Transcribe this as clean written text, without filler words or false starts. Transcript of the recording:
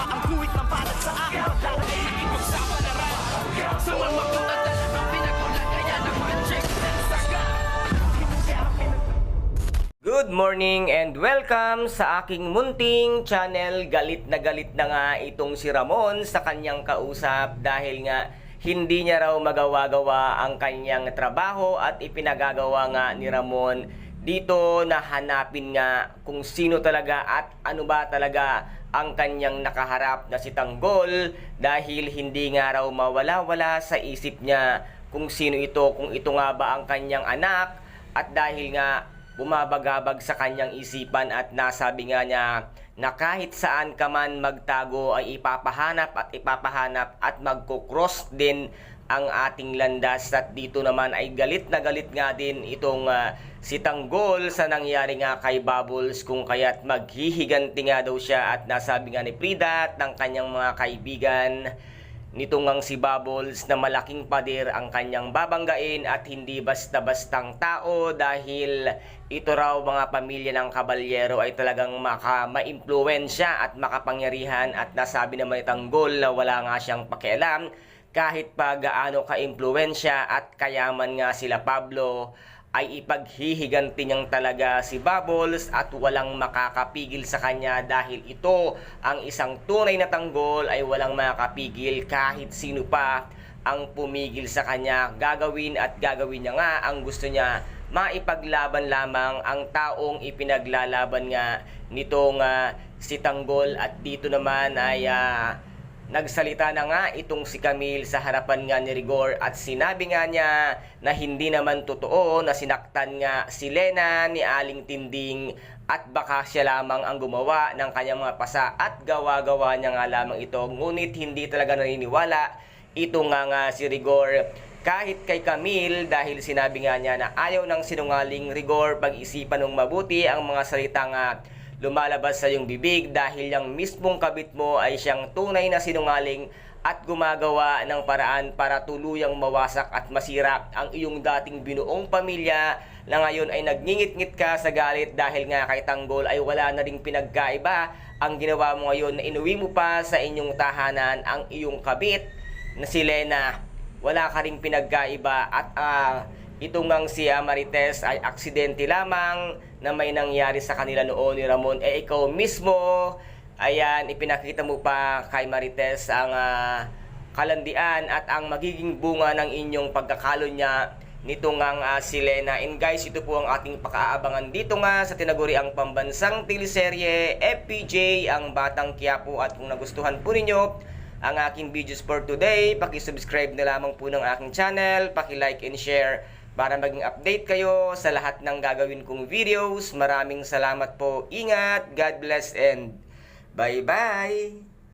ang kuwit ng balat sa akin. Paglalagay ng ipagsapalaran sa mga at talagang pinagulan kaya ng magic ng saga. Good morning and welcome sa aking munting channel. Galit na nga itong si Ramon sa kanyang kausap dahil nga hindi niya raw magawa-gawa ang kanyang trabaho at ipinagagawa nga ni Ramon dito na hanapin nga kung sino talaga at ano ba talaga ang kanyang nakaharap na si Tanggol dahil hindi nga raw mawala-wala sa isip niya kung sino ito, kung ito nga ba ang kanyang anak at dahil nga bumabagabag sa kanyang isipan at nasabi nga niya na kahit saan ka man magtago ay ipapahanap at magkukross din ang ating landas. At dito naman ay galit na galit nga din itong si Tanggol sa nangyari nga kay Bubbles kung kaya't maghihiganti nga daw siya at nasabi nga ni Frida at ng kanyang mga kaibigan nito ngang si Bubbles na malaking pader ang kanyang babanggain at hindi basta-bastang tao dahil ito raw mga pamilya ng kabalyero ay talagang ma-impluwensya at makapangyarihan at nasabi naman ni Tanggol na wala nga siyang pakialam kahit pa gaano ka-impluwensya at kayaman nga sila Pablo ay ipaghihiganti niyang talaga si Bubbles at walang makakapigil sa kanya dahil ito ang isang tunay na tanggol ay walang makakapigil kahit sino pa ang pumigil sa kanya. Gagawin niya nga ang gusto niya, maipaglaban lamang ang taong ipinaglalaban nga nitong si Tanggol. At dito naman ay nagsalita na nga itong si Camille sa harapan nga ni Rigor at sinabi nga niya na hindi naman totoo na sinaktan nga si Lena ni Aling Tinding at baka siya lamang ang gumawa ng kanyang mga pasa at gawa-gawa niya nga lamang ito. Ngunit hindi talaga naniniwala ito nga si Rigor kahit kay Camille dahil sinabi nga niya na ayaw ng sinungaling. Rigor, pag-isipan ng mabuti ang mga salitang lumalabas sa iyong bibig dahil yung mismong kabit mo ay siyang tunay na sinungaling at gumagawa ng paraan para tuluyang mawasak at masira ang iyong dating binuong pamilya na ngayon ay nagngingit-ngit ka sa galit dahil nga kay Tanggol ay wala na ring pinagkaiba ang ginawa mo ngayon na inuwi mo pa sa inyong tahanan ang iyong kabit na si Lena. Wala ka ring pinagkaiba at ito ngang si Marites ay aksidente lamang na may nangyari sa kanila noon ni Ramon. Ikaw mismo, ayan, ipinakita mo pa kay Marites ang kalandian at ang magiging bunga ng inyong pagkakalunya nito ngang si Lena. And guys, ito po ang ating pakaabangan dito nga sa tinaguriang pambansang teleserye FPJ, ang Batang Quiapo. At kung nagustuhan po ninyo ang aking videos for today, paki-subscribe na lamang po ng aking channel, paki-like and share para maging update kayo sa lahat ng gagawin kong videos. Maraming salamat po. Ingat, God bless and bye-bye!